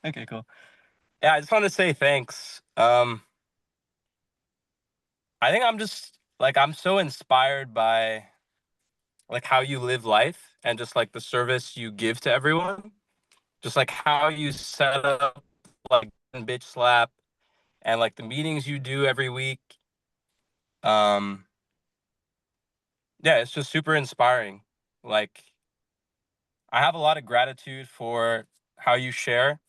Okay, cool. Yeah, I just want to say thanks. I think I'm just like I'm so inspired by like how you live life and just like the service you give to everyone. Just like how you set up like bitch slap and like the meetings you do every week. Um yeah, it's just super inspiring. Like I have a lot of gratitude for how you share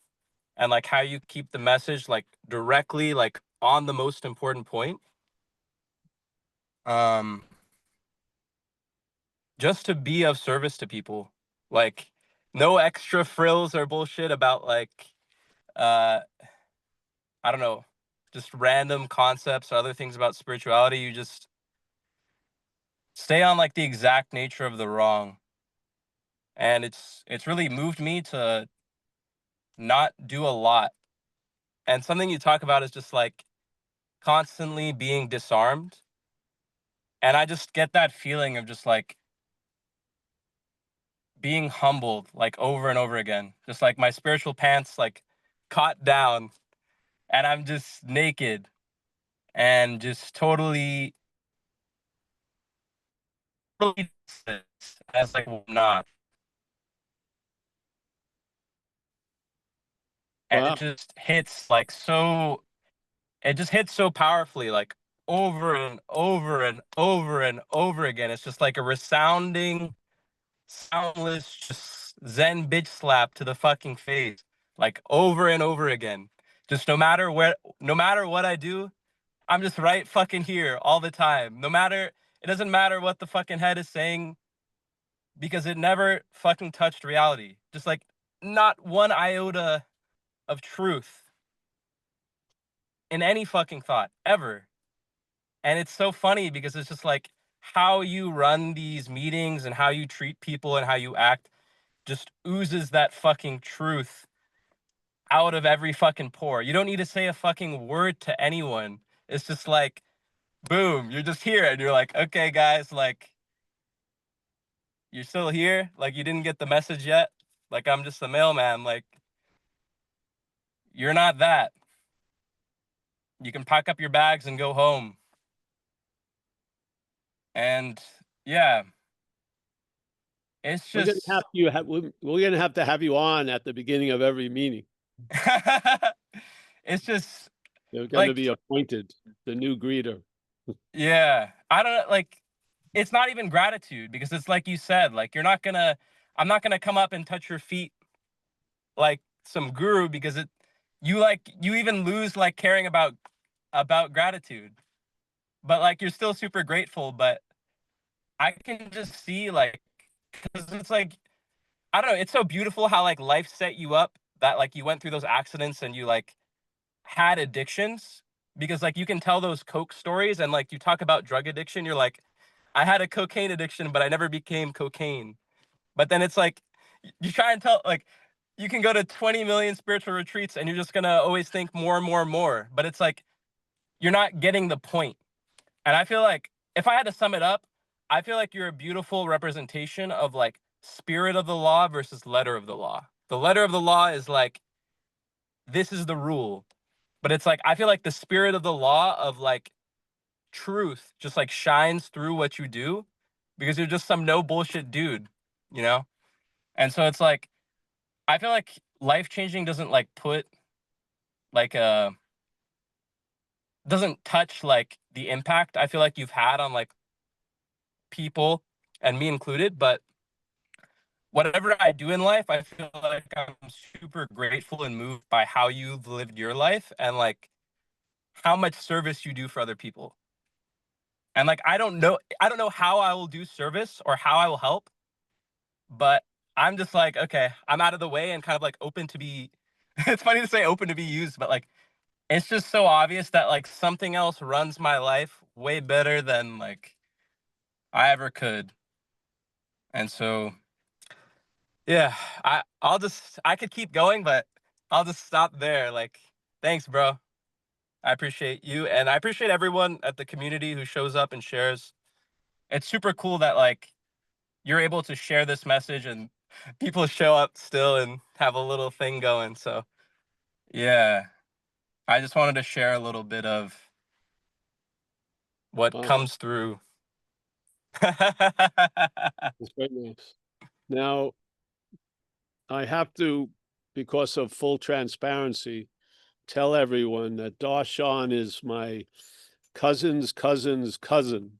and like how you keep the message like directly like on the most important point. Um just to be of service to people. Like no extra frills or bullshit about like uh I don't know, just random concepts or other things about spirituality. You just stay on like the exact nature of the wrong. And it's really moved me to not do a lot. And something you talk about is just like constantly being disarmed. And I just get that feeling of just like being humbled like over and over again. Just like my spiritual pants like caught down and I'm just naked and just totally as like well, not. And it Wow. just hits like so it just hits so powerfully like over and over and over and over again. It's just like a resounding, soundless, just zen bitch slap to the fucking face, like over and over again. Just no matter what I do, I'm just right fucking here all the time. No matter, it doesn't matter what the fucking head is saying because it never fucking touched reality. Just like not one iota of truth in any fucking thought ever. And it's so funny because it's just like how you run these meetings and how you treat people and how you act just oozes that fucking truth out of every fucking pore. You don't need to say a fucking word to anyone. It's just like, boom, you're just here and you're like, okay, guys, like, you're still here. Like, you didn't get the message yet. Like, I'm just the mailman. Like, you're not that. You can pack up your bags and go home. And yeah, it's We're gonna just, have you have we're gonna have to have you on at the beginning of every meeting. it's just You're gonna like, be appointed the new greeter. yeah, I don't know, like, it's not even gratitude because it's like you said, like, I'm not gonna come up and touch your feet like some guru because you even lose like caring about gratitude, but like you're still super grateful. But I can just see like, because it's like, I don't know, it's so beautiful how like life set you up that like you went through those accidents and you like had addictions because like you can tell those coke stories and like you talk about drug addiction, you're like, I had a cocaine addiction but I never became cocaine. But then it's like you try and tell like you can go to 20 million spiritual retreats and you're just going to always think more and more and more, but it's like you're not getting the point. And I feel like if I had to sum it up, I feel like you're a beautiful representation of like spirit of the law versus letter of the law. The letter of the law is like, this is the rule. But it's like, I feel like the spirit of the law of like truth just like shines through what you do because you're just some no bullshit dude, you know? And so it's like, I feel like life changing doesn't like put like a, doesn't touch like the impact I feel like you've had on like people and me included. But whatever I do in life, I feel like I'm super grateful and moved by how you've lived your life and like how much service you do for other people. And like I don't know how I will do service or how I will help, but I'm just like, okay, I'm out of the way and kind of like open to be it's funny to say open to be used, but like it's just so obvious that like something else runs my life way better than like I ever could. And so yeah, I could keep going, but I'll just stop there. Like, thanks, bro. I appreciate you and I appreciate everyone at the community who shows up and shares. It's super cool that like you're able to share this message and people show up still and have a little thing going. So yeah, I just wanted to share a little bit of what Wow, comes through. that's very nice. Now, I have to, because of full transparency, tell everyone that Darshan is my cousin's cousin's cousin.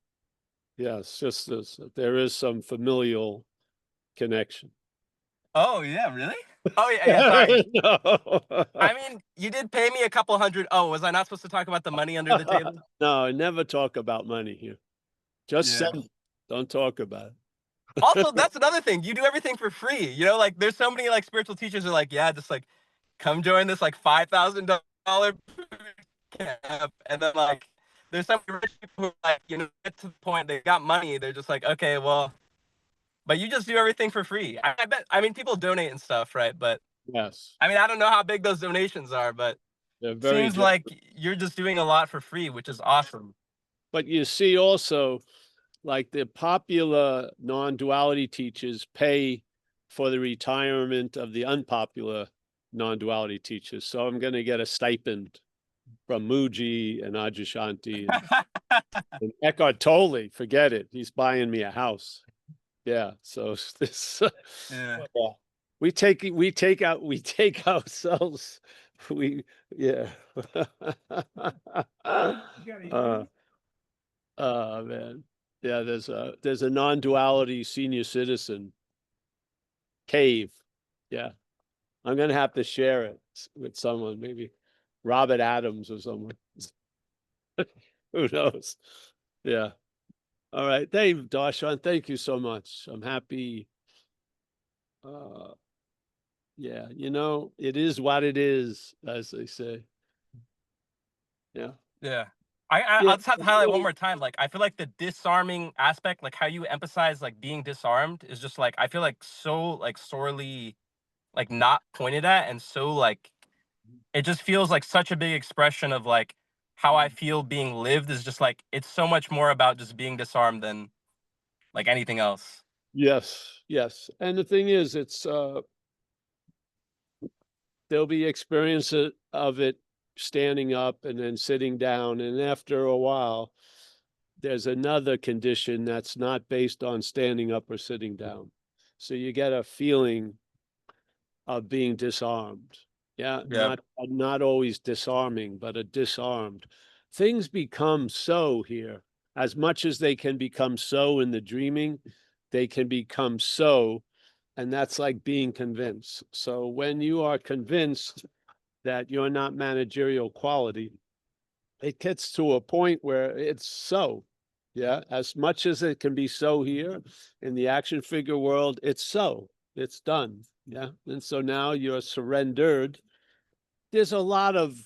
Yes, just this. There is some familial connection. Oh yeah, really? Oh yeah, yeah. Sorry. No. I mean, you did pay me a couple hundred. Oh, was I not supposed to talk about the money under the table? No, I never talk about money here. Just Yeah. send. Don't talk about Also, it. that's another thing. You do everything for free. You know, like there's so many like spiritual teachers who are like, yeah, just like come join this like $5,000 camp, and then like there's some rich people who like get to the point they got money. They're just like, okay, well, but you just do everything for free. I bet. I mean, people donate and stuff, right? But Yes, I mean, I don't know how big those donations are, but they're very seems generous. like you're just doing a lot for free, which is awesome. But you see also, like the popular non-duality teachers pay for the retirement of the unpopular non-duality teachers. So I'm going to get a stipend from Muji and Adyashanti and Eckhart Tolle. Forget it. He's buying me a house. Yeah. So this, Yeah. yeah. We take ourselves. We yeah. uh, man. Yeah, there's a non-duality senior citizen cave. Yeah. I'm gonna have to share it with someone, maybe Robert Adams or someone. Who knows? Yeah. All right. Dave Darshan, thank you so much. I'm happy. Uh yeah, it is what it is, as they say. Yeah. Yeah. Yeah. I'll just have to highlight one more time. Like I feel like the disarming aspect, like how you emphasize like being disarmed is just like I feel like so like sorely like not pointed at and so like it just feels like such a big expression of like how I feel being lived is just like it's so much more about just being disarmed than like anything else. Yes, yes. And the thing is, there'll be experience of it standing up and then sitting down. And after a while, there's another condition that's not based on standing up or sitting down. So you get a feeling of being disarmed. Yeah, Yeah. not always disarming, but a disarmed. Things become so here. As much as they can become so in the dreaming, they can become so, and that's like being convinced. So when you are convinced that you're not managerial quality, it gets to a point where it's so. Yeah, as much as it can be so here in the action figure world, it's so. It's done. Yeah. And so now you're surrendered. There's a lot of,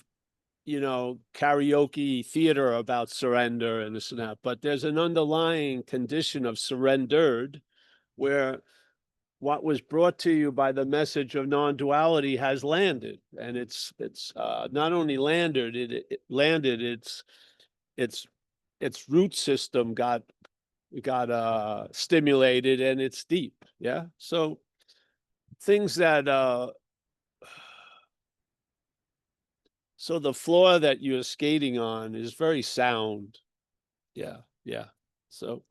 karaoke theater about surrender and this and that, but there's an underlying condition of surrendered where what was brought to you by the message of non-duality has landed, and it's not only landed, it landed, its its root system got stimulated, and it's deep. Yeah. So things that so the floor that you're skating on is very sound. Yeah. Yeah. So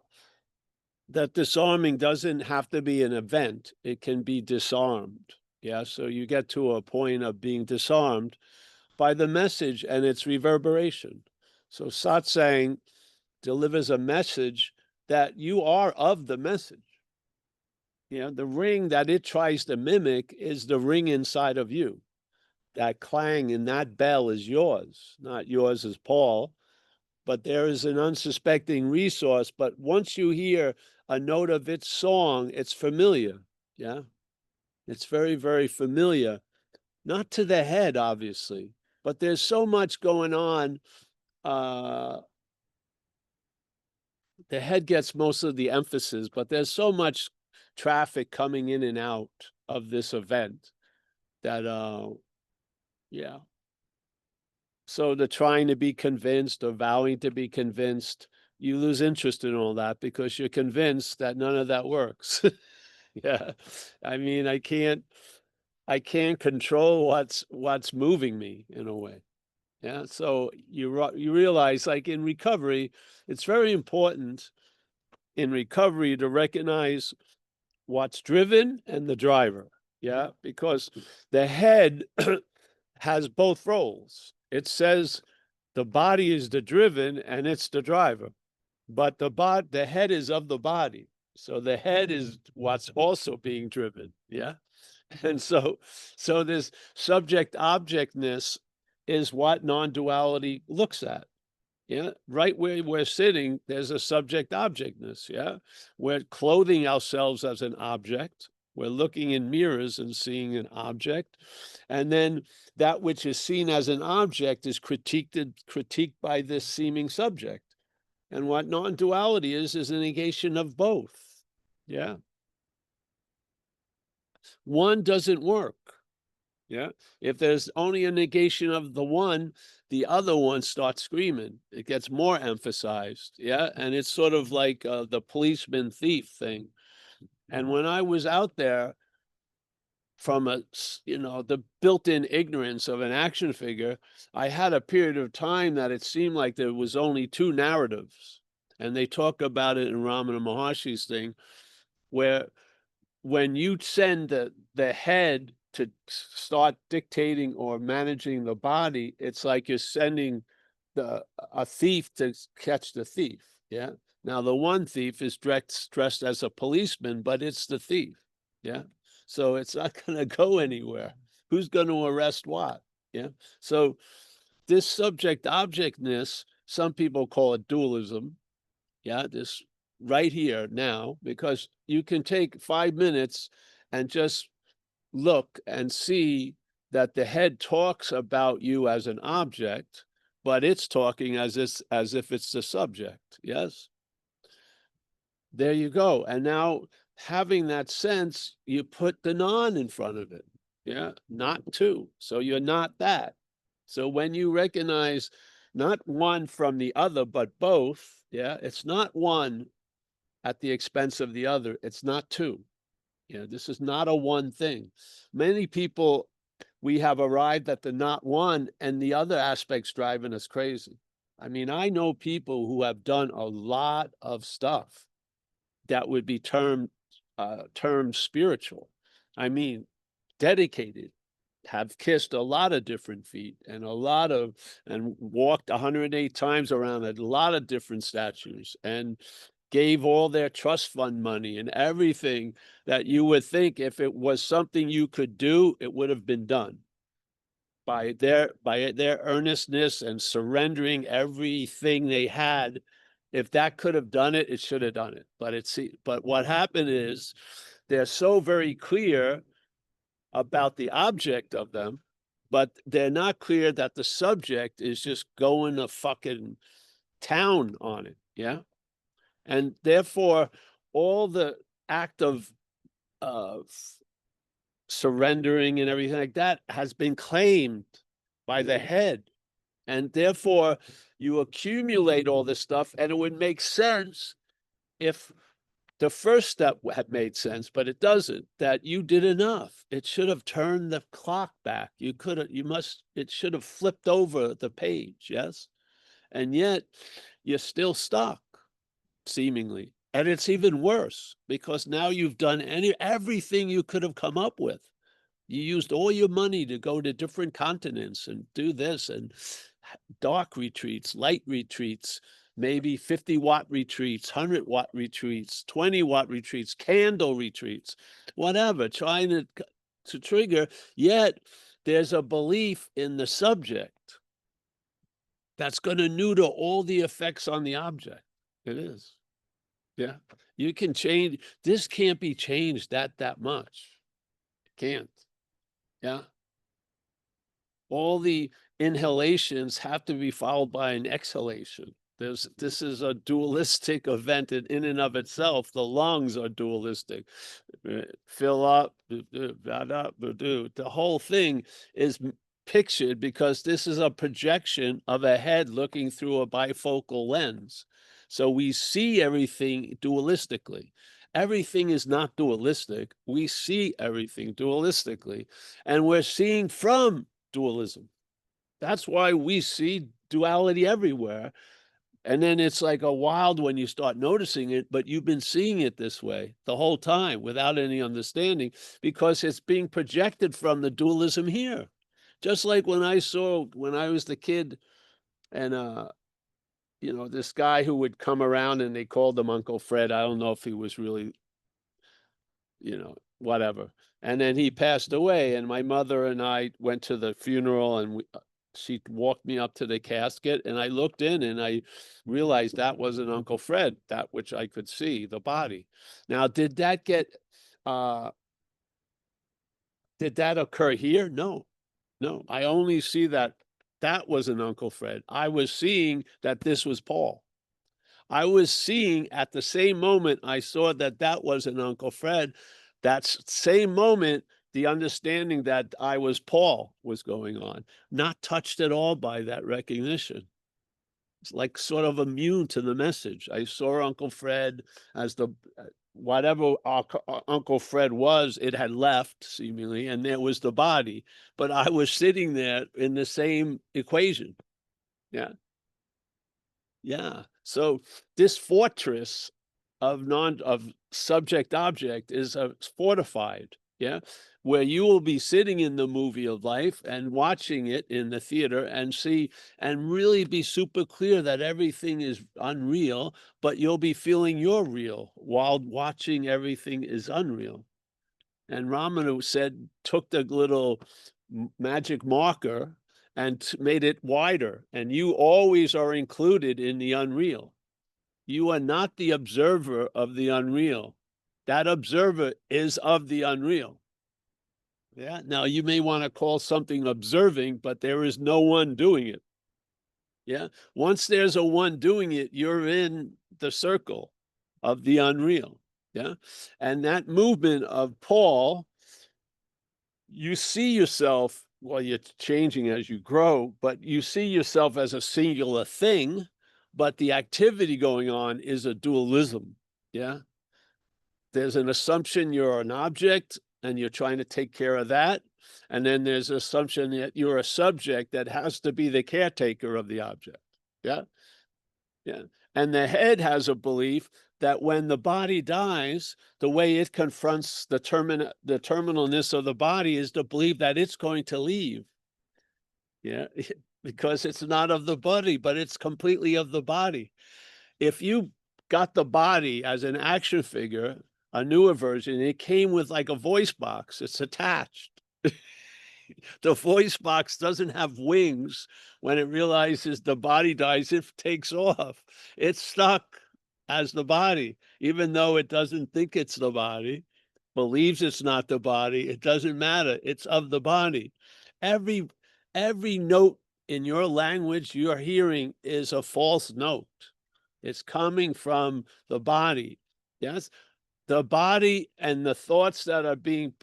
that disarming doesn't have to be an event, it can be disarmed. Yeah. So you get to a point of being disarmed by the message and its reverberation. So satsang delivers a message that you are of the message. The ring that it tries to mimic is the ring inside of you. That clang in that bell is yours, not yours as Paul, but there is an unsuspecting resource. But once you hear a note of its song, it's familiar. Yeah. It's very, very familiar. Not to the head, obviously, but there's so much going on. The head gets most of the emphasis, but there's so much traffic coming in and out of this event that, yeah. So the trying to be convinced or vowing to be convinced, you lose interest in all that because you're convinced that none of that works. Yeah. I mean, I can't control what's moving me in a way. Yeah. So you realize, like in recovery, it's very important in recovery to recognize what's driven and the driver. Yeah, because the head has both roles. It says the body is the driven and it's the driver, but the head is of the body. So the head is what's also being driven. Yeah. And so this subject objectness is what non-duality looks at. Yeah, right where we're sitting, there's a subject objectness. Yeah, we're clothing ourselves as an object. We're looking in mirrors and seeing an object. And then that which is seen as an object is critiqued by this seeming subject. And what non-duality is a negation of both. Yeah. One doesn't work. Yeah. If there's only a negation of the one, the other one starts screaming. It gets more emphasized. Yeah. And it's sort of like the policeman thief thing. And when I was out there from the built-in ignorance of an action figure, I had a period of time that it seemed like there was only two narratives. And they talk about it in Ramana Maharshi's thing, where when you send the head to start dictating or managing the body, it's like you're sending a thief to catch the thief. Yeah. Now the one thief is dressed as a policeman, but it's the thief. Yeah. So it's not going to go anywhere. Who's going to arrest what? Yeah. So this subject objectness, some people call it dualism. Yeah, this right here now, because you can take 5 minutes and just look and see that the head talks about you as an object, but it's talking as if it's the subject. Yes. There you go. And now having that sense, you put the non in front of it. Yeah, not two. So you're not that. So when you recognize not one from the other, but both, yeah, it's not one at the expense of the other. It's not two. Yeah, this is not a one thing. Many people, we have arrived at the not one, and the other aspects driving us crazy. I mean, I know people who have done a lot of stuff that would be termed spiritual. I mean, dedicated, have kissed a lot of different feet and walked 108 times around a lot of different statues and gave all their trust fund money and everything that you would think if it was something you could do, it would have been done by their earnestness and surrendering everything they had. If that could have done it, it should have done it. But what happened is they're so very clear about the object of them, but they're not clear that the subject is just going to fucking town on it. Yeah. And therefore, all the act of surrendering and everything like that has been claimed by the head. And therefore, you accumulate all this stuff, and it would make sense if the first step had made sense, but it doesn't, that you did enough. It should have turned the clock back. It should have flipped over the page, yes? And yet you're still stuck, seemingly. And it's even worse because now you've done everything you could have come up with. You used all your money to go to different continents and do this and dark retreats, light retreats, maybe 50-watt retreats, 100-watt retreats, 20-watt retreats, candle retreats, whatever, trying to trigger. Yet there's a belief in the subject that's going to neuter all the effects on the object. It is. Yeah. You can change. This can't be changed that much. It can't. Yeah. All the inhalations have to be followed by an exhalation. This is a dualistic event in and of itself. The lungs are dualistic. Fill up, the whole thing is pictured because this is a projection of a head looking through a bifocal lens. So we see everything dualistically. Everything is not dualistic. We see everything dualistically, and we're seeing from dualism. That's why we see duality everywhere. And then it's like a wild when you start noticing it, but you've been seeing it this way the whole time without any understanding, because it's being projected from the dualism here. Just like when I saw when I was the kid, and this guy who would come around and they called him Uncle Fred. I don't know if he was really, whatever. And then he passed away, and my mother and I went to the funeral, and she walked me up to the casket, and I looked in and I realized that wasn't Uncle Fred, that which I could see, the body. Now, uh, did that occur here? No, no. I only see that that was an Uncle Fred. I was seeing that this was Paul. I was seeing at the same moment I saw that that was an Uncle Fred, that same moment, the understanding that I was Paul was going on, not touched at all by that recognition. It's like sort of immune to the message. I saw Uncle Fred as whatever Uncle Fred was, it had left seemingly, and there was the body. But I was sitting there in the same equation. Yeah. Yeah. So this fortress of subject object is fortified. Yeah. Where you will be sitting in the movie of life and watching it in the theater and see and really be super clear that everything is unreal, but you'll be feeling you're real while watching everything is unreal. And Ramana took the little magic marker and made it wider. And you always are included in the unreal. You are not the observer of the unreal. That observer is of the unreal. Yeah. Now you may want to call something observing, but there is no one doing it. Yeah. Once there's a one doing it, you're in the circle of the unreal. Yeah. And that movement of Paul, you see yourself, well, you're changing as you grow, but you see yourself as a singular thing, but the activity going on is a dualism. Yeah. There's an assumption you're an object and you're trying to take care of that. And then there's an assumption that you're a subject that has to be the caretaker of the object. Yeah. Yeah. And the head has a belief that when the body dies, the way it confronts the terminalness of the body is to believe that it's going to leave. Yeah. Because it's not of the body, but it's completely of the body. If you got the body as an action figure, a newer version, it came with like a voice box. It's attached. The voice box doesn't have wings. When it realizes the body dies, it takes off. It's stuck as the body, even though it doesn't think it's the body, believes it's not the body. It doesn't matter. It's of the body. Every every note in your language you're hearing is a false note. It's coming from the body. Yes, the body and the thoughts that are being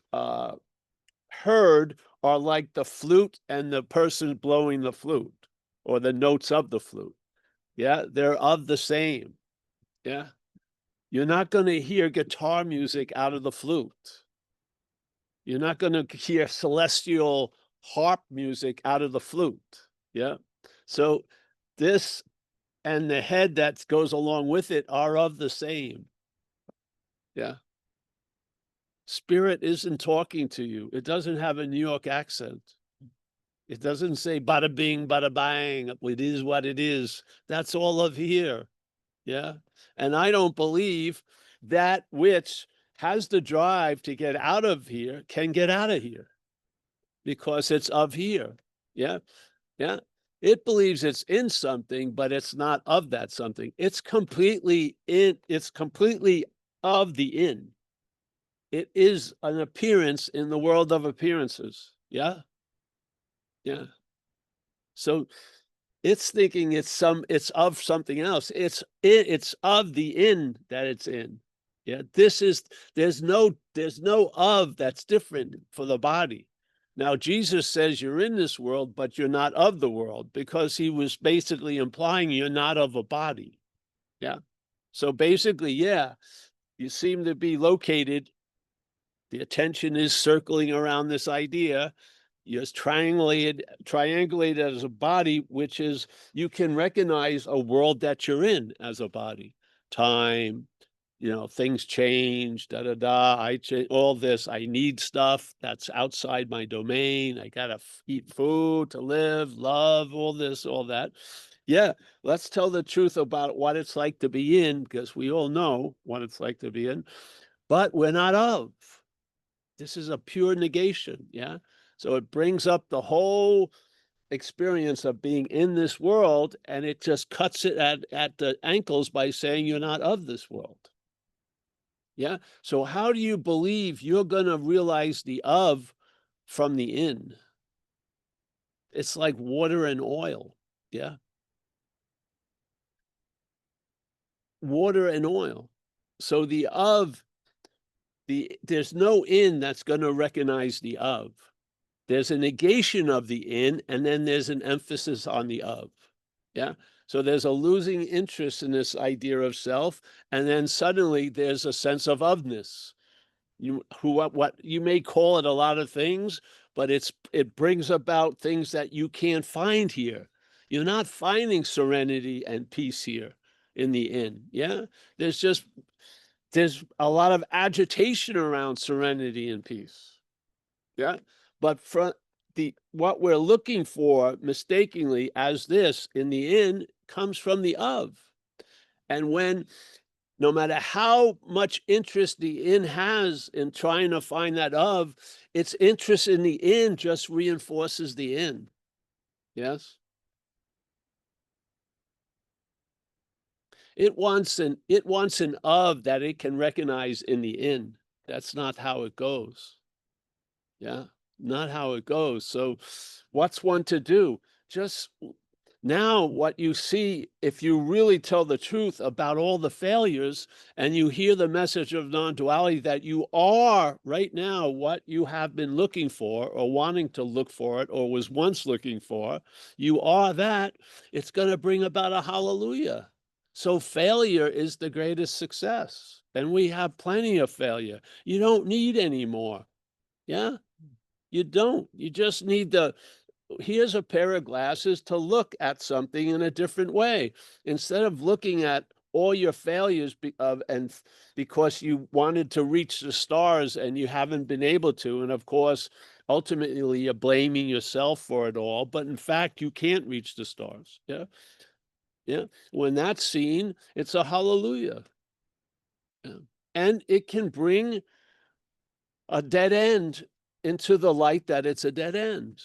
heard are like the flute and the person blowing the flute, or the notes of the flute. Yeah, they're of the same. Yeah, you're not going to hear guitar music out of the flute. You're not going to hear celestial harp music out of the flute. Yeah, so this and the head that goes along with it are of the same. Yeah. Spirit isn't talking to you. It doesn't have a New York accent. It doesn't say bada bing, bada bang. It is what it is. That's all of here. Yeah. And I don't believe that which has the drive to get out of here can get out of here because it's of here. Yeah. Yeah. It believes it's in something, but it's not of that something. It's completely of the in. It is an appearance in the world of appearances. Yeah. Yeah. So it's thinking it's of something else. It's of the in that it's in. Yeah. There's no of that's different for the body. Now, Jesus says you're in this world, but you're not of the world, because he was basically implying you're not of a body. Yeah. So basically, yeah, You seem to be located, the attention is circling around this idea. You're triangulated as a body, which is, you can recognize a world that you're in as a body. Time, things change, da da da. All this. I need stuff that's outside my domain. I gotta eat food to live, love, all this, all that. Yeah, let's tell the truth about what it's like to be in, because we all know what it's like to be in, but we're not of. This is a pure negation. Yeah. So it brings up the whole experience of being in this world, and it just cuts it at the ankles by saying you're not of this world. Yeah. So how do you believe you're going to realize the of from the in? It's like water and oil. Yeah. Water and oil. So the of, there's no in that's going to recognize the of. There's a negation of the in, and then there's an emphasis on the of. Yeah. So there's a losing interest in this idea of self, and then suddenly there's a sense of ofness. What you may call it a lot of things, but it brings about things that you can't find here. You're not finding serenity and peace here in the in. Yeah. There's a lot of agitation around serenity and peace. Yeah. But from what we're looking for mistakenly as this in the in comes from the of. And when, no matter how much interest the in has in trying to find that of, its interest in the in just reinforces the in. Yes. It wants an of that it can recognize in the in. That's not how it goes. Yeah, not how it goes. So what's one to do? Just now, what you see, if you really tell the truth about all the failures and you hear the message of non-duality, that you are right now what you have been looking for or wanting to look for it or was once looking for, you are that, it's going to bring about a hallelujah. So failure is the greatest success. And we have plenty of failure. You don't need any more. Yeah. You don't. You just need to, here's a pair of glasses to look at something in a different way. Instead of looking at all your failures because you wanted to reach the stars and you haven't been able to, and of course, ultimately you're blaming yourself for it all, but in fact, you can't reach the stars. Yeah. Yeah. When that's seen, it's a hallelujah. Yeah. And it can bring a dead end into the light that it's a dead end.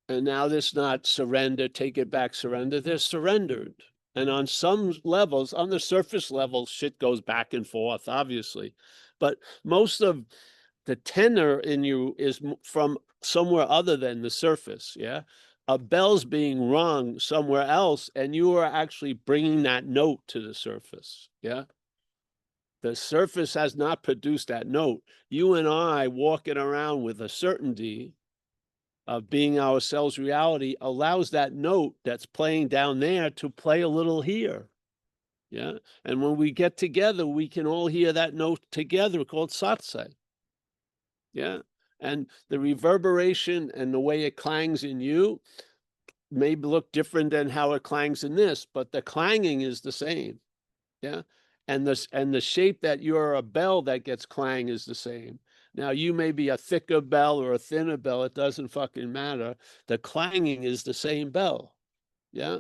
And now there's not surrender, take it back, surrender. They're surrendered. And on some levels, on the surface level, shit goes back and forth, obviously. But most of the tenor in you is from somewhere other than the surface. Yeah. A bell's being rung somewhere else, and you are actually bringing that note to the surface. Yeah. The surface has not produced that note. You and I walking around with a certainty of being ourselves reality allows that note that's playing down there to play a little here. Yeah. And when we get together, we can all hear that note together called satsang. Yeah. And the reverberation and the way it clangs in you may look different than how it clangs in this, but the clanging is the same. Yeah. And the shape that you're a bell that gets clang is the same. Now you may be a thicker bell or a thinner bell, it doesn't fucking matter. The clanging is the same bell. Yeah.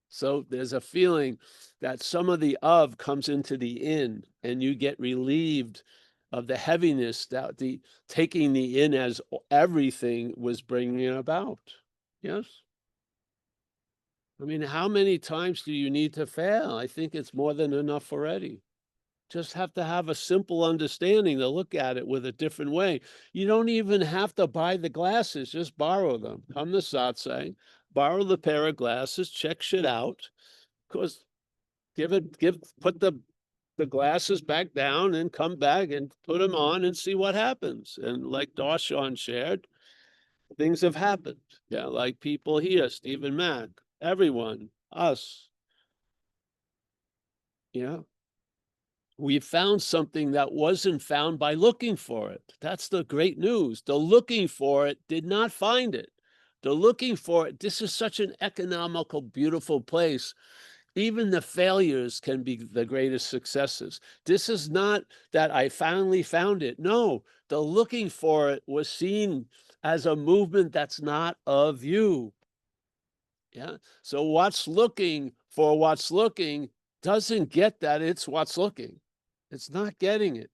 So there's a feeling that some of the of comes into the in, and you get relieved of the heaviness that the taking the in as everything was bringing about. Yes. I mean, how many times do you need to fail? I think it's more than enough already. Just have to have a simple understanding to look at it with a different way. You don't even have to buy the glasses, just borrow them. Come to satsang, borrow the pair of glasses, check shit out. Because put the glasses back down and come back and put them on and see what happens. And like Darshan shared, things have happened. Yeah, like people here, Stephen Mack, everyone, us. Yeah. We found something that wasn't found by looking for it. That's the great news. The looking for it did not find it. The looking for it, this is such an economical, beautiful place. Even the failures can be the greatest successes. This is not that I finally found it. No, the looking for it was seen as a movement that's not of you. Yeah. So what's looking for what's looking doesn't get that it's what's looking. It's not getting it.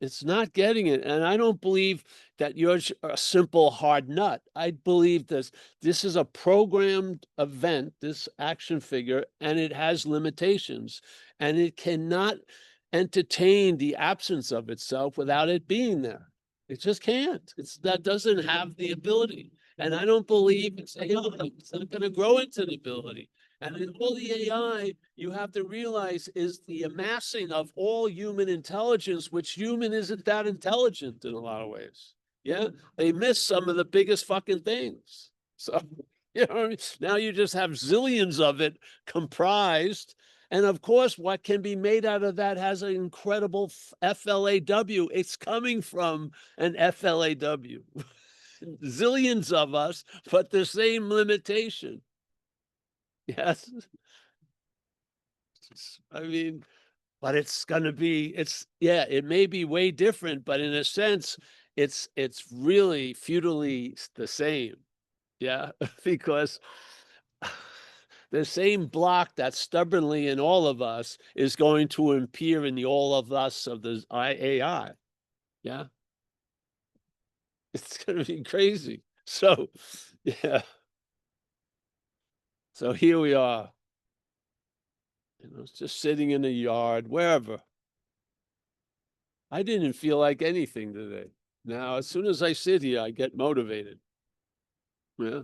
It's not getting it. And I don't believe that you're a simple hard nut. I believe this is a programmed event, this action figure, and it has limitations. And it cannot entertain the absence of itself without it being there. It just can't. That doesn't have the ability. And I don't believe it's AI. It's not going to grow into the ability. And in all the AI, you have to realize is the amassing of all human intelligence, which human isn't that intelligent in a lot of ways. Yeah, they miss some of the biggest fucking things. So, you know, now you just have zillions of it comprised. And of course, what can be made out of that has an incredible FLAW. It's coming from an FLAW. Zillions of us, but the same limitation. Yes. I mean, but it's gonna be, yeah, it may be way different, but in a sense, it's really futilely the same. Yeah, because the same block that's stubbornly in all of us is going to appear in the all of us of the AI. Yeah, it's gonna be crazy. So, yeah. So here we are, just sitting in the yard, wherever. I didn't feel like anything today. Now, as soon as I sit here, I get motivated. Yeah.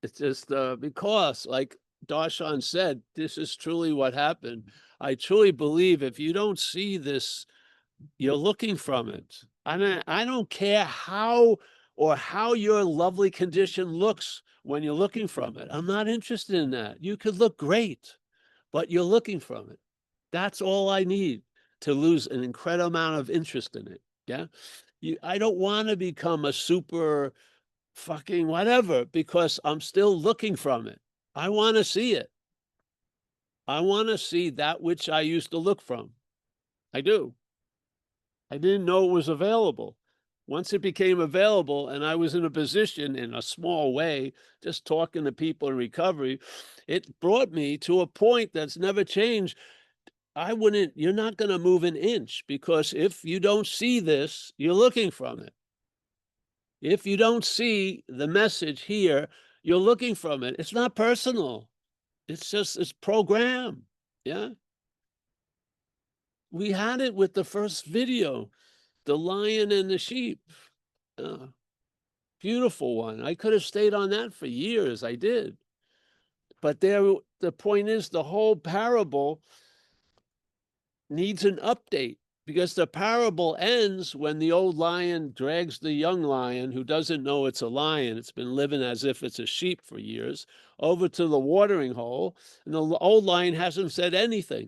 It's just because, like Darshan said, this is truly what happened. I truly believe if you don't see this, you're looking from it. I don't care how your lovely condition looks when you're looking from it. I'm not interested in that. You could look great, but you're looking from it. That's all I need to lose an incredible amount of interest in it. Yeah. I don't want to become a super fucking whatever because I'm still looking from it. I want to see it. I want to see that which I used to look from. I do. I didn't know it was available. Once it became available and I was in a position in a small way, just talking to people in recovery, it brought me to a point that's never changed. You're not going to move an inch because if you don't see this, you're looking from it. If you don't see the message here, you're looking from it. It's not personal. It's program. Yeah. We had it with the first video, the lion and the sheep. Uh, Beautiful one. I could have stayed on that for years. I did. But the point is the whole parable needs an update because the parable ends when the old lion drags the young lion, who doesn't know it's a lion, it's been living as if it's a sheep for years, over to the watering hole, and the old lion hasn't said anything.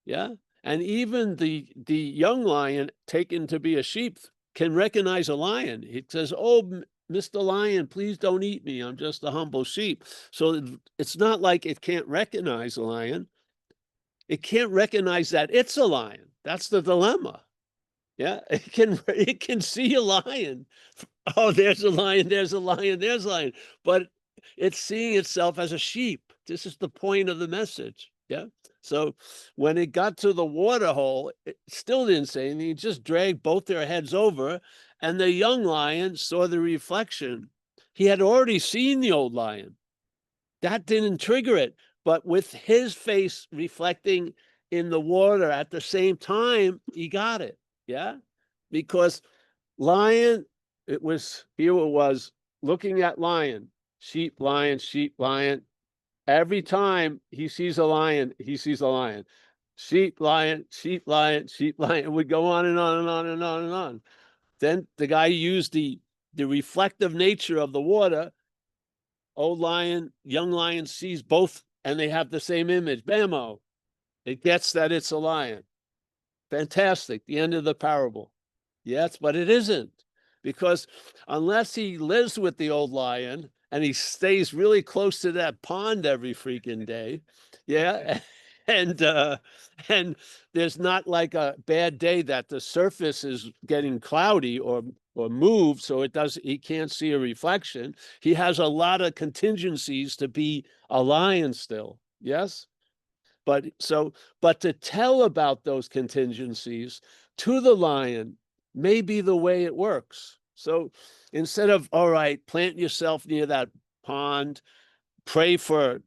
Yeah. And even the young lion taken to be a sheep can recognize a lion. It says, "Oh, Mr. Lion, please don't eat me. I'm just a humble sheep." So it's not like it can't recognize a lion. It can't recognize that it's a lion. That's the dilemma. Yeah, it can see a lion. Oh, there's a lion, there's a lion, there's a lion. But it's seeing itself as a sheep. This is the point of the message. Yeah. So when it got to the water hole, it still didn't say anything. It just dragged both their heads over, and the young lion saw the reflection. He had already seen the old lion. That didn't trigger it. But with his face reflecting in the water at the same time, he got it. Yeah. Because lion, here it was looking at lion, sheep, lion, sheep, lion. Every time he sees a lion, he sees a lion. Sheep, lion, sheep, lion, sheep, lion. It would go on and on and on and on and on. Then the guy used the reflective nature of the water. Old lion, young lion sees both, and they have the same image. Bammo. It gets that it's a lion. Fantastic. The end of the parable. Yes, but it isn't. Because unless he lives with the old lion and he stays really close to that pond every freaking day, yeah, and there's not like a bad day that the surface is getting cloudy or moved, so he can't see a reflection. He has a lot of contingencies to be a lion still. Yes? But to tell about those contingencies to the lion may be the way it works. So instead of, all right, plant yourself near that pond, pray for,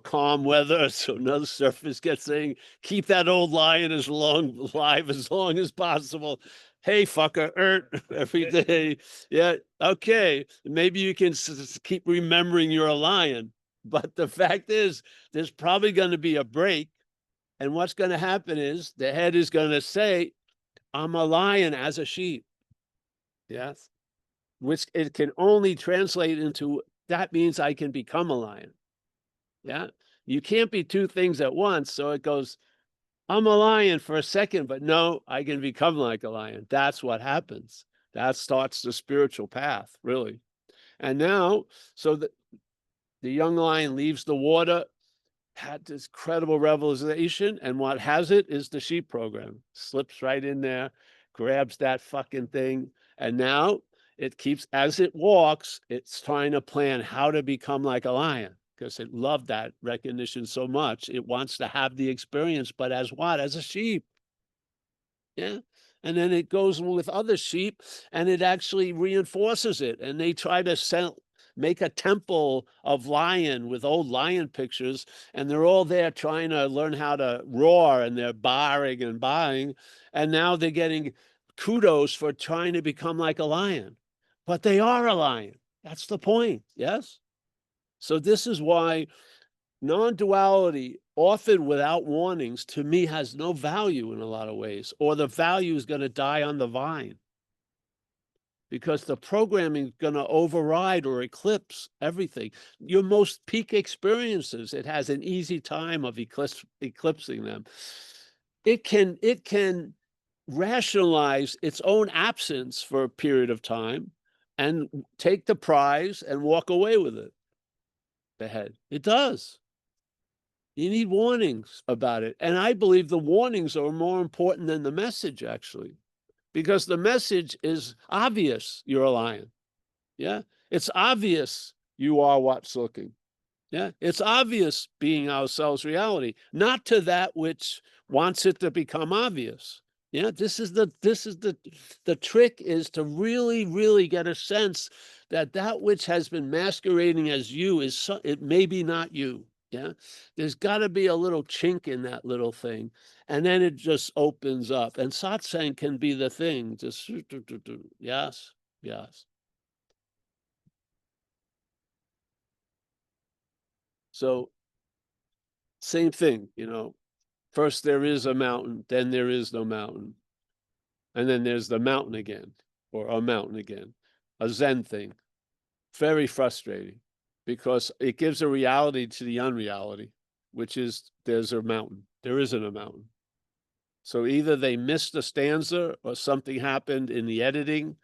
calm weather so no surface gets in, keep that old lion alive as long as possible. Hey, fucker, every day. Yeah, okay. Maybe you can keep remembering you're a lion. But the fact is, there's probably going to be a break. And what's going to happen is the head is going to say, I'm a lion as a sheep. Yes. Which it can only translate into that means I can become a lion. Yeah. You can't be two things at once. So it goes, I'm a lion for a second, but no, I can become like a lion. That's what happens. That starts the spiritual path, really. And now, so the young lion leaves the water, had this incredible revelation, and what has it is the sheep program. Slips right in there, grabs that fucking thing, and now it keeps, as it walks, it's trying to plan how to become like a lion because it loved that recognition so much. It wants to have the experience, but as what? As a sheep. Yeah. And then it goes with other sheep and it actually reinforces it. And they try to make a temple of lion with old lion pictures. And they're all there trying to learn how to roar and they're barring and buying. And now they're getting kudos for trying to become like a lion. But they are a lion. That's the point. Yes. So this is why non-duality, often without warnings, to me has no value in a lot of ways, or the value is going to die on the vine because the programming is going to override or eclipse everything. Your most peak experiences, it has an easy time of eclipsing them. It can rationalize its own absence for a period of time and take the prize and walk away with it. The head. It does. You need warnings about it. And I believe the warnings are more important than the message, actually, because the message is obvious you're a lion. Yeah. It's obvious you are what's looking. Yeah. It's obvious being ourselves reality, not to that which wants it to become obvious. Yeah. The trick is to really, really get a sense that that which has been masquerading as you it may be not you. Yeah. There's got to be a little chink in that little thing. And then it just opens up. And satsang can be the thing. Just, yes, yes. So, same thing, first there is a mountain, then there is no mountain. And then there's the mountain again, or a mountain again, a Zen thing. Very frustrating because it gives a reality to the unreality, which is there's a mountain. There isn't a mountain. So either they missed a stanza or something happened in the editing.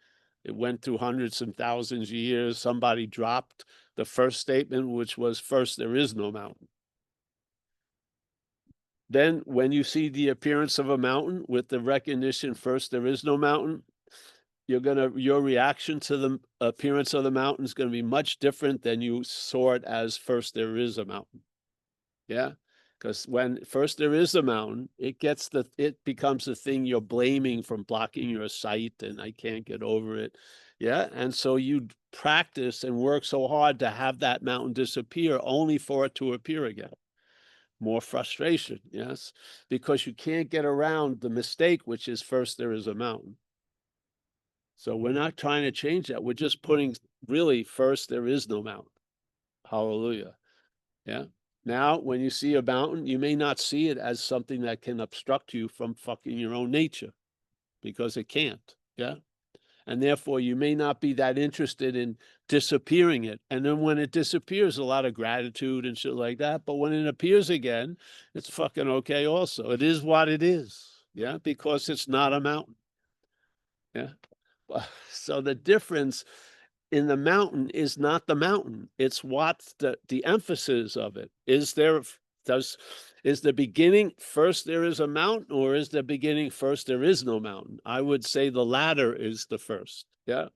It went through hundreds and thousands of years. Somebody dropped the first statement, which was first, there is no mountain. Then when you see the appearance of a mountain with the recognition, first, there is no mountain, your reaction to the appearance of the mountain is going to be much different than you saw it as first, there is a mountain. Yeah. Because when first there is a mountain, it becomes the thing you're blaming from blocking your sight, and I can't get over it. Yeah. And so you practice and work so hard to have that mountain disappear only for it to appear again. More frustration, yes, because you can't get around the mistake, which is first there is a mountain. So we're not trying to change that. We're just putting really first there is no mountain. Hallelujah. Yeah. Now, when you see a mountain, you may not see it as something that can obstruct you from fucking your own nature because it can't. Yeah. And therefore, you may not be that interested in disappearing it. And then when it disappears, a lot of gratitude and shit like that. But when it appears again, it's fucking okay also. It is what it is. Yeah, because it's not a mountain. Yeah. So the difference in the mountain is not the mountain. It's what the emphasis of it. Is the beginning first there is a mountain, or is the beginning first there is no mountain? I would say the latter is the first. Yeah.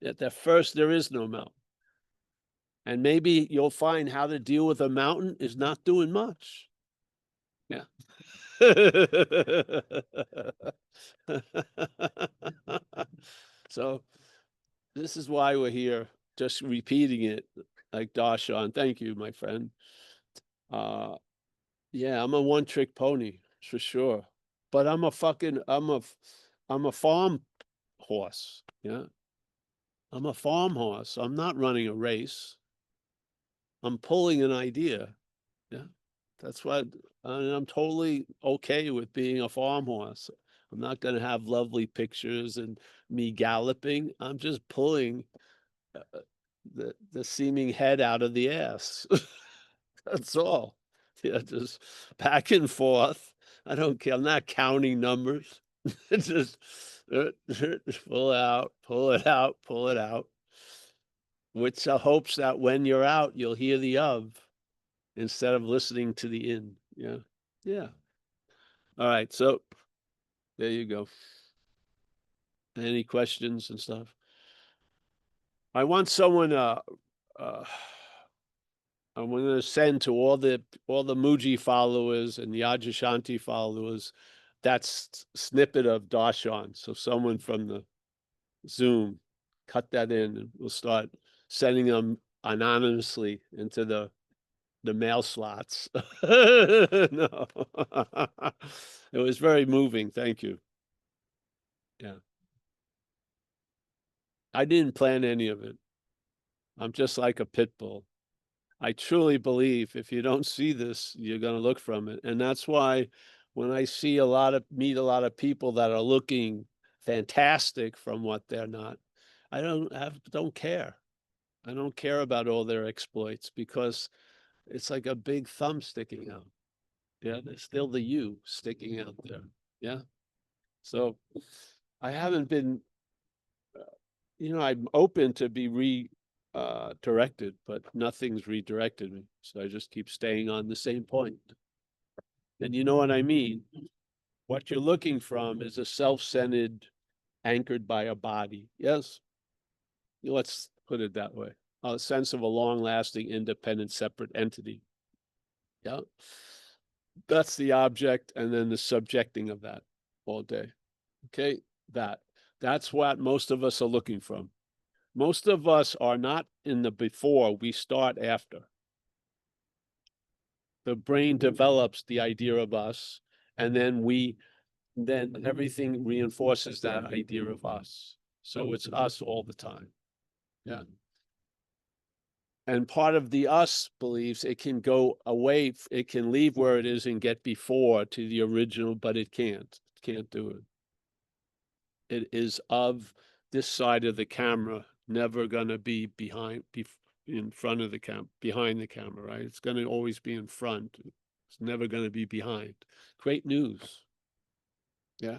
At the first there is no mountain. And maybe you'll find how to deal with a mountain is not doing much. Yeah. So this is why we're here, just repeating it like Darshan. Thank you, my friend. Uh, yeah, I'm a one-trick pony for sure, but I'm a farm horse. Yeah, I'm a farm horse. I'm not running a race. I'm pulling an idea. Yeah, that's what I'm totally okay with being a farm horse. I'm not going to have lovely pictures and me galloping. I'm just pulling the seeming head out of the ass. That's all. Yeah, just back and forth. I don't care. I'm not counting numbers. Just pull out, pull it out, pull it out. With the hopes that when you're out, you'll hear the of instead of listening to the in. Yeah. Yeah. All right. So there you go. Any questions and stuff? I want someone uh I'm going to send to all the Muji followers and the Ajashanti followers that snippet of Darshan. So someone from the Zoom cut that in, and we'll start sending them anonymously into the mail slots. No, it was very moving. Thank you. Yeah, I didn't plan any of it. I'm just like a pit bull. I truly believe if you don't see this, you're going to look from it. And that's why when I see meet a lot of people that are looking fantastic from what they're not, I don't care. I don't care about all their exploits because it's like a big thumb sticking out. Yeah, there's still the you sticking out there. Yeah. So I haven't been, I'm open to be directed, but nothing's redirected me. So I just keep staying on the same point. And you know what I mean? What you're looking from is a self-centered, anchored by a body. Yes? Let's put it that way. A sense of a long-lasting, independent, separate entity. Yeah. That's the object, and then the subjecting of that all day. Okay? That's what most of us are looking from. Most of us are not in the before, we start after. The brain develops the idea of us, and then everything reinforces that idea of us. So it's us all the time. Yeah. And part of the us believes it can go away, it can leave where it is and get before to the original, but it can't. It can't do it. It is of this side of the camera, never gonna be in front of the behind the camera, right? It's gonna always be in front. It's never gonna be behind. Great news. Yeah.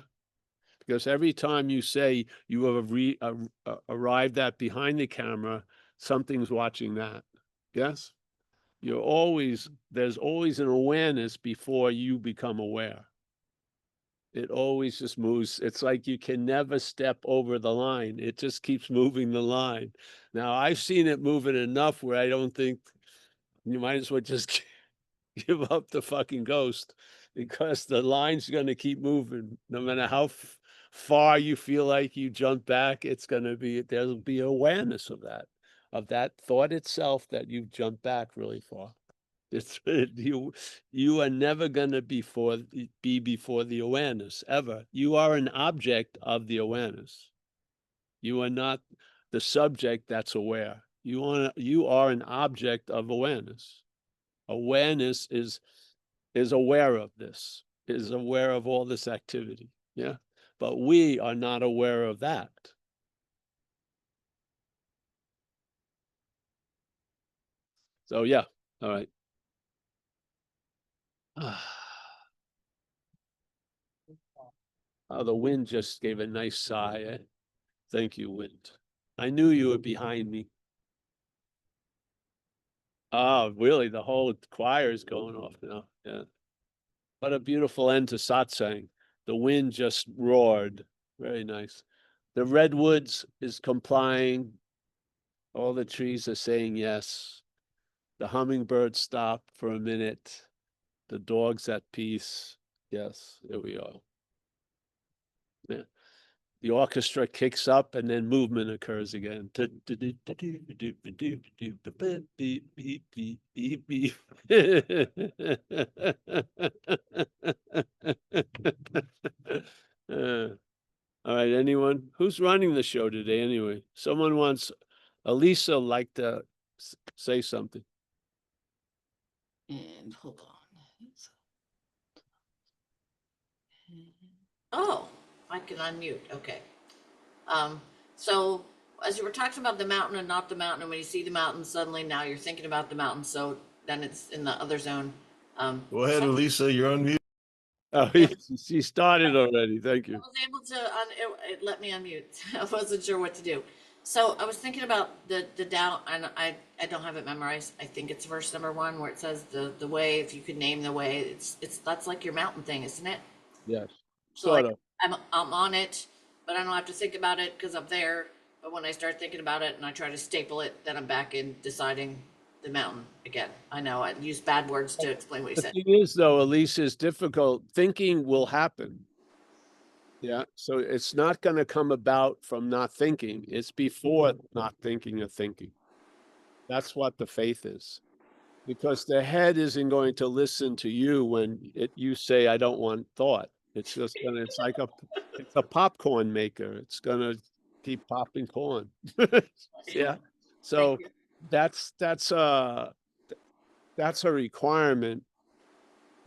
Because every time you say you have arrived at behind the camera, something's watching that. Yes? There's always an awareness before you become aware. It always just moves. It's like you can never step over the line. It just keeps moving the line. Now, I've seen it moving enough where I don't think you might as well just give up the fucking ghost because the line's going to keep moving. No matter how far you feel like you jump back, there'll be awareness of that thought itself that you've jumped back really far. It's you are never going to be before the awareness ever. You are an object of the awareness. You are not the subject that's aware. You are an object of awareness. Awareness is aware of this, is aware of all this activity. Yeah. But we are not aware of that. So yeah, all right. Oh, the wind just gave a nice sigh. Eh? Thank you, wind. I knew you were behind me. Oh, really? The whole choir is going off now. Yeah. What a beautiful end to satsang. The wind just roared. Very nice. The redwoods is complying. All the trees are saying yes. The hummingbird stopped for a minute. The dog's at peace. Yes, there we are. Yeah. The orchestra kicks up and then movement occurs again. All right, anyone? Who's running the show today anyway? Someone wants, Elisa like to say something. And hold on. Oh, I can unmute. Okay. So as you were talking about the mountain and not the mountain, and when you see the mountain, suddenly now you're thinking about the mountain. So then it's in the other zone. Go ahead, Elisa. You're on mute. Oh, Yep. she started already. Thank I you. was able to it let me unmute. I wasn't sure what to do. So I was thinking about the Tao, and I don't have it memorized. I think it's verse number 1 where it says the way. If you could name the way, it's that's like your mountain thing, isn't it? Yes, So sort like of. I'm on it, but I don't have to think about it because I'm there. But when I start thinking about it and I try to staple it, then I'm back in deciding the mountain again. I know I used bad words to explain what you The said. thing is, though, Elise, is difficult. Thinking will happen. Yeah. So it's not going to come about from not thinking. It's before not thinking or thinking. That's what the faith is. Because the head isn't going to listen to you when you say, I don't want thought. It's just gonna, it's like it's a popcorn maker. It's gonna keep popping corn. Yeah. Thank So you. that's that's a requirement.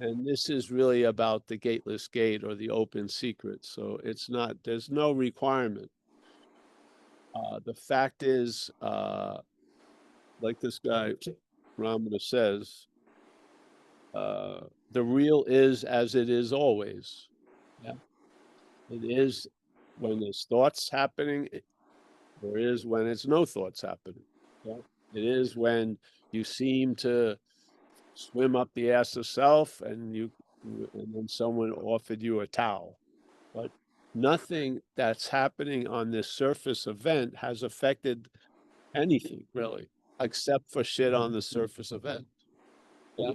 And this is really about the gateless gate or the open secret. So it's not, there's no requirement. The fact is, like this guy Ramana says, the real is as it is always. Yeah. It is when there's thoughts happening, there is when it's no thoughts happening. Yeah. It is when you seem to swim up the ass of self and and then someone offered you a towel. But nothing that's happening on this surface event has affected anything really, except for shit on the surface event. Yeah.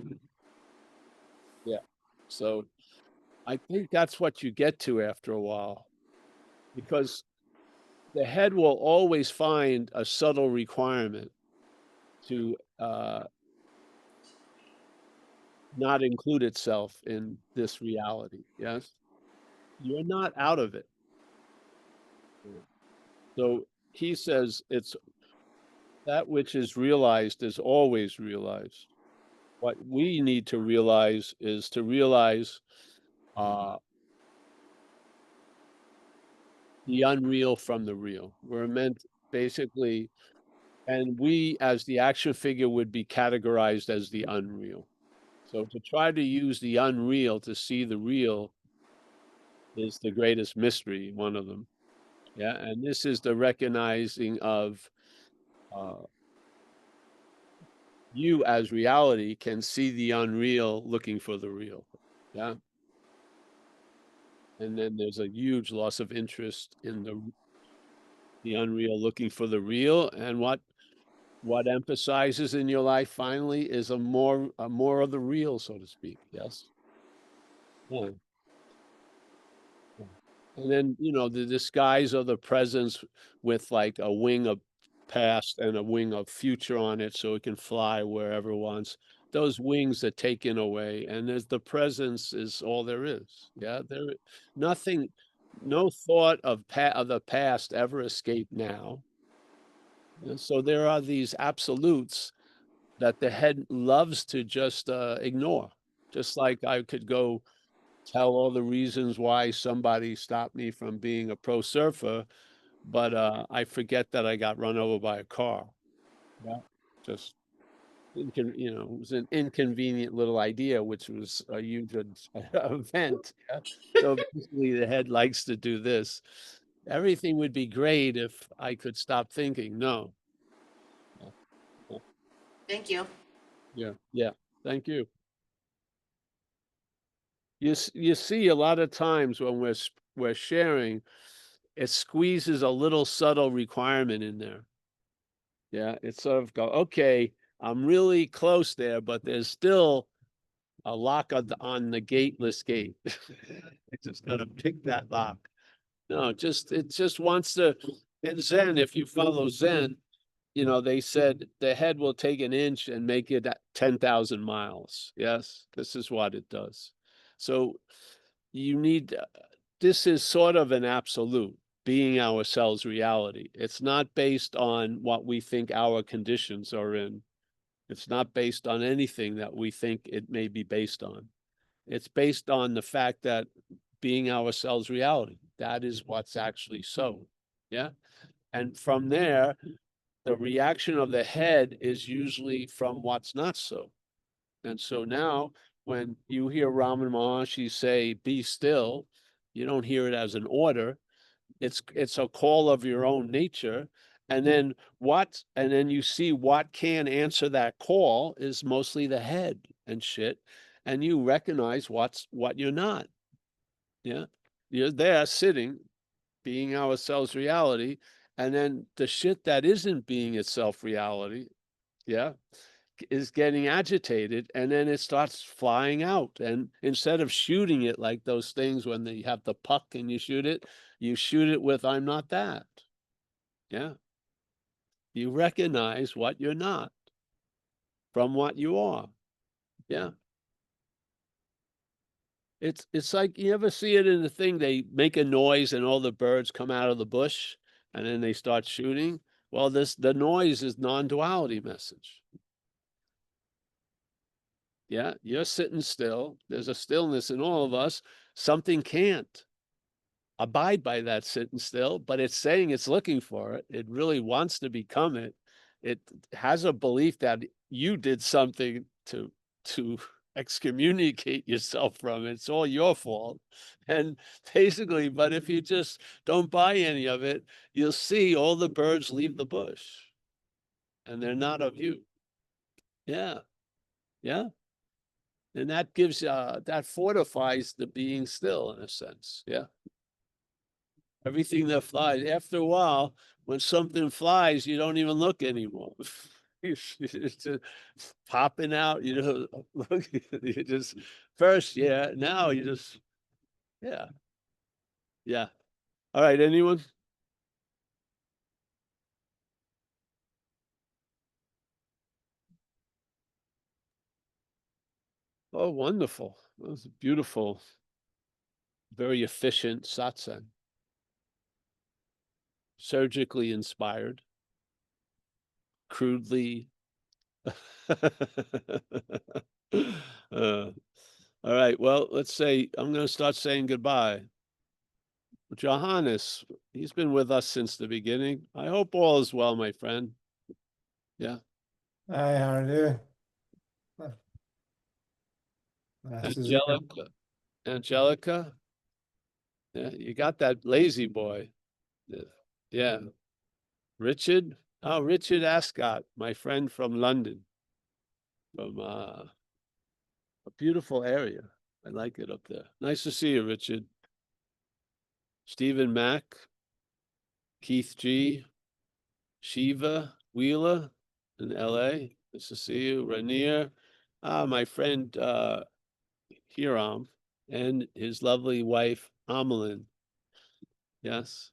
Yeah. So I think that's what you get to after a while, because the head will always find a subtle requirement to not include itself in this reality. Yes. You're not out of it. So he says it's that which is realized is always realized. What we need to realize is to realize the unreal from the real. We're meant basically, and we as the action figure would be categorized as the unreal. So to try to use the unreal to see the real is the greatest mystery, one of them. Yeah, and this is the recognizing of you as reality can see the unreal looking for the real. Yeah. And then there's a huge loss of interest in the unreal looking for the real. And what emphasizes in your life finally is a more of the real, so to speak. Yes. Yeah. And then, the disguise of the presence with like a wing of past and a wing of future on it so it can fly wherever it wants. Those wings are taken away, and there's the presence is all there is. Yeah, nothing, no thought of the past ever escaped now. And so there are these absolutes that the head loves to just ignore. Just like I could go tell all the reasons why somebody stopped me from being a pro surfer, but I forget that I got run over by a car. Yeah, just it was an inconvenient little idea, which was a huge event. Yeah? So basically the head likes to do this. Everything would be great if I could stop thinking. No. Thank you. Yeah. Yeah. Thank you. You see a lot of times when we're sharing, it squeezes a little subtle requirement in there. Yeah, it's sort of go, okay, I'm really close there, but there's still a lock on the gateless gate. I just gotta pick that lock. No, it just wants to. In Zen, if you follow Zen, they said the head will take an inch and make it 10,000 miles. Yes, this is what it does. So you need, this is sort of an absolute, being ourselves reality. It's not based on what we think our conditions are in. It's not based on anything that we think it may be based on. It's based on the fact that being ourselves reality, that is what's actually so. Yeah. And from there, the reaction of the head is usually from what's not so. And so now when you hear Ramana Maharshi say, be still, you don't hear it as an order. It's a call of your own nature. And then you see what can answer that call is mostly the head and shit. And you recognize what you're not. Yeah. You're there sitting, being ourselves reality. And then the shit that isn't being itself reality, yeah, is getting agitated, and then it starts flying out. And instead of shooting it like those things when you have the puck and you shoot it with, I'm not that. Yeah. You recognize what you're not from what you are. Yeah. It's like, you ever see it in the thing, they make a noise and all the birds come out of the bush and then they start shooting. Well, the noise is non-duality message. Yeah, you're sitting still. There's a stillness in all of us. Something can't abide by that sitting still, but it's saying it's looking for it. It really wants to become it. It has a belief that you did something to excommunicate yourself from it. It's all your fault. And basically, but if you just don't buy any of it, you'll see all the birds leave the bush and they're not of you. Yeah. Yeah. And that gives, that fortifies the being still in a sense. Yeah. Everything that flies, after a while, when something flies, you don't even look anymore. It's just popping out, look, you just, first, yeah, now you just, yeah. Yeah. All right, anyone? Oh, wonderful. That was a beautiful, very efficient satsang. Surgically inspired, crudely. All right, well, let's say, I'm going to start saying goodbye. Johannes, he's been with us since the beginning. I hope all is well, my friend. Yeah. Hi, how are you? Nice to see you. Angelica. Yeah, you got that lazy boy. Yeah. Richard. Oh, Richard Ascot, my friend from London. From a beautiful area. I like it up there. Nice to see you, Richard. Stephen Mack. Keith G. Shiva Wheeler in LA. Nice to see you. Rainier. My friend Hiram and his lovely wife Amelin. Yes.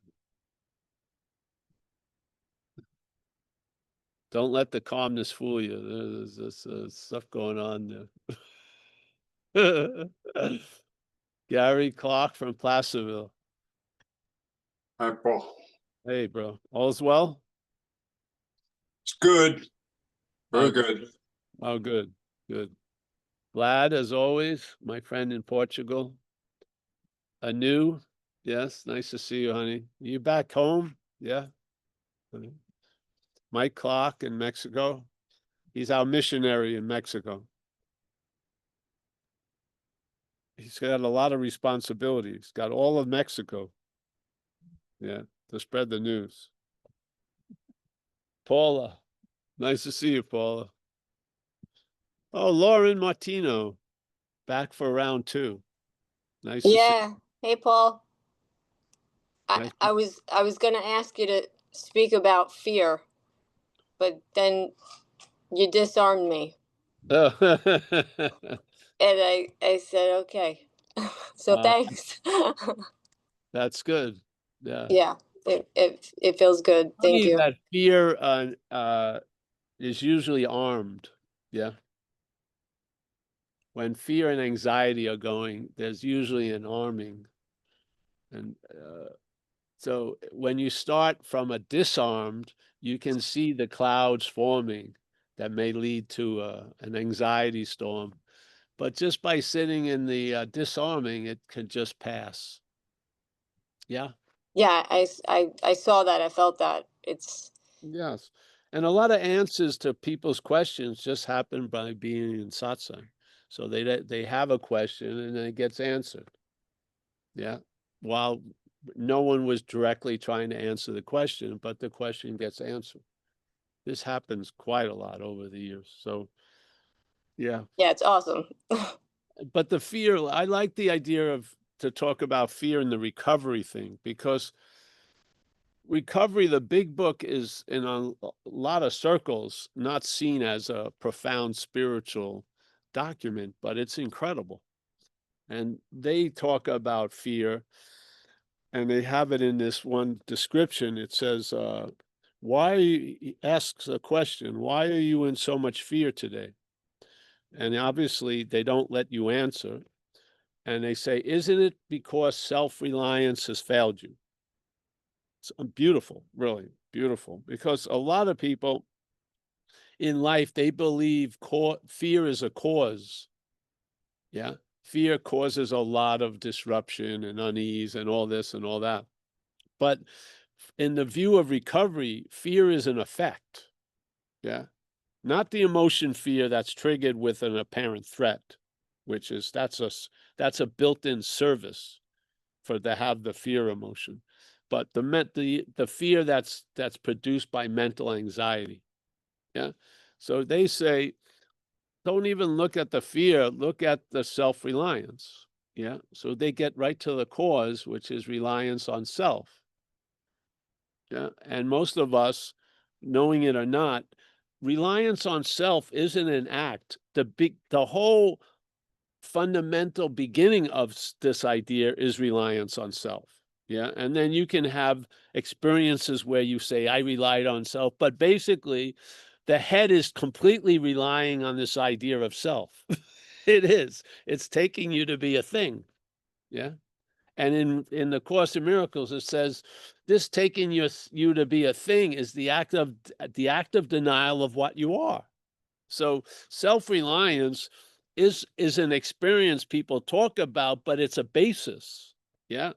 Don't let the calmness fool you. There's stuff going on there. Gary Clark from Placerville. Hi, Paul. Hey, bro. All's well? It's good. Very Oh, good. Oh, good. Good. Glad, as always, my friend in Portugal. Anu. Yes, nice to see you, honey. You back home? Yeah. Mike Clark in Mexico. He's our missionary in Mexico. He's got a lot of responsibilities. Got all of Mexico. Yeah, to spread the news. Paula. Nice to see you, Paula. Oh, Lauren Martino. Back for round 2. Nice to see Yeah. Hey, Paul. Nice. I was going to ask you to speak about fear, but then you disarmed me, Oh. and I said okay. So thanks. That's good. Yeah. Yeah, it feels good. Thank Funny you. that fear is usually armed. Yeah. When fear and anxiety are going, there's usually an arming. And so when you start from a disarmed, you can see the clouds forming that may lead to an anxiety storm. But just by sitting in the disarming, it can just pass. Yeah. Yeah, I saw that. I felt that. It's Yes. And a lot of answers to people's questions just happen by being in satsang. So they have a question and then it gets answered. Yeah. While no one was directly trying to answer the question, but the question gets answered. This happens quite a lot over the years. So yeah. yeah, it's awesome. But the fear, I like the idea of to talk about fear and the recovery thing, because recovery, the big book, is in a lot of circles not seen as a profound spiritual document, but it's incredible. And they talk about fear, and they have it in this one description. It says, he asks a question, why are you in so much fear today? And obviously they don't let you answer. And they say, isn't it because self-reliance has failed you? It's beautiful, really beautiful, because a lot of people in life, they believe fear is a cause. Yeah. Fear causes a lot of disruption and unease and all this and all that. But in the view of recovery, fear is an effect. Yeah. Not the emotion fear that's triggered with an apparent threat, which is that's a built-in service for to have the fear emotion. But the fear that's produced by mental anxiety. Yeah. So they say, don't even look at the fear, look at the self-reliance. Yeah. So they get right to the cause, which is reliance on self. Yeah. And most of us, knowing it or not, reliance on self isn't an act. The whole fundamental beginning of this idea is reliance on self. Yeah. And then you can have experiences where you say, I relied on self, but basically the head is completely relying on this idea of self. It is. It's taking you to be a thing. Yeah. And in the Course in Miracles, it says this taking you to be a thing is the act of denial of what you are. So self-reliance is an experience people talk about, but it's a basis, yeah,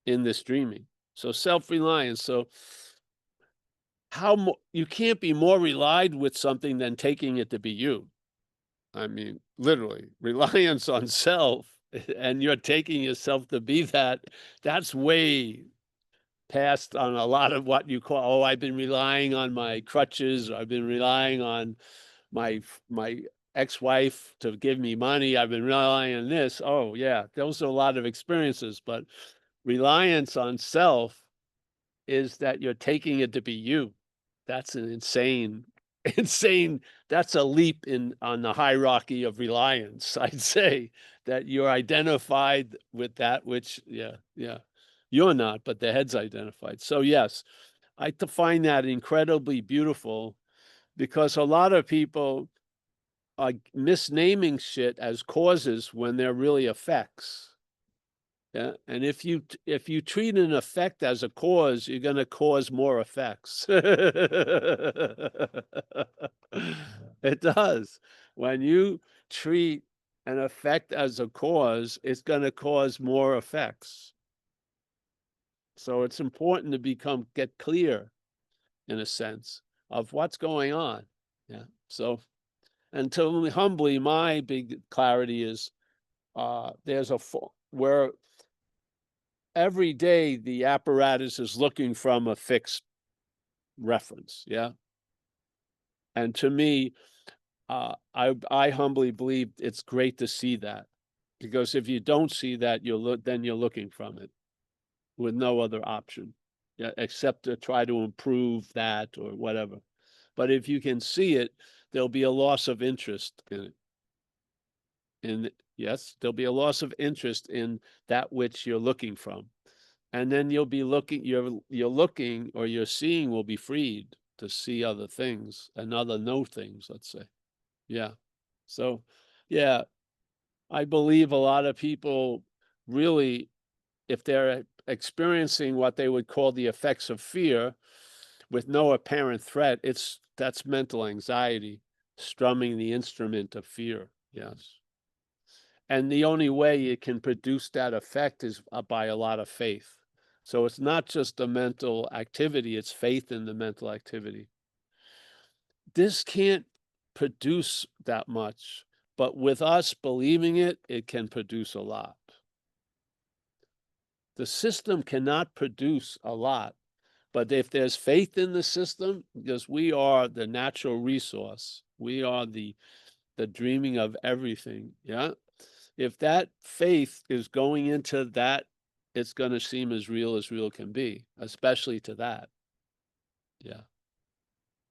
in this dreaming. So self-reliance. So you can't be more relied with something than taking it to be you. I mean, literally, reliance on self, and you're taking yourself to be that. That's way past on a lot of what you call, oh, I've been relying on my crutches, or I've been relying on my ex-wife to give me money, I've been relying on this. Oh yeah, those are a lot of experiences, but reliance on self is that you're taking it to be you. That's an insane, that's a leap on the hierarchy of reliance. I'd say that you're identified with that, which, yeah, you're not, but the head's identified. So yes, I find that incredibly beautiful, because a lot of people are misnaming shit as causes when they're really effects. Yeah. And if you treat an effect as a cause, you're going to cause more effects. It does. When you treat an effect as a cause, it's going to cause more effects. So it's important to get clear, in a sense, of what's going on. Yeah. So, and to me, humbly, my big clarity is, there's where every day the apparatus is looking from a fixed reference, yeah? And to me, I humbly believe it's great to see that, because if you don't see that, then you're looking from it with no other option, yeah, except to try to improve that or whatever. But if you can see it, there'll be a loss of interest in it. Yes, there'll be a loss of interest in that which you're looking from. And then you'll be looking, you're looking, or you're seeing will be freed to see other things and other no things, let's say. Yeah. So, yeah, I believe a lot of people really, if they're experiencing what they would call the effects of fear with no apparent threat, that's mental anxiety, strumming the instrument of fear. Yes. And the only way it can produce that effect is by a lot of faith. So it's not just a mental activity, it's faith in the mental activity. This can't produce that much, but with us believing it, it can produce a lot. The system cannot produce a lot, but if there's faith in the system, because we are the natural resource, we are the dreaming of everything, yeah? If that faith is going into that, it's going to seem as real can be, especially to that. Yeah.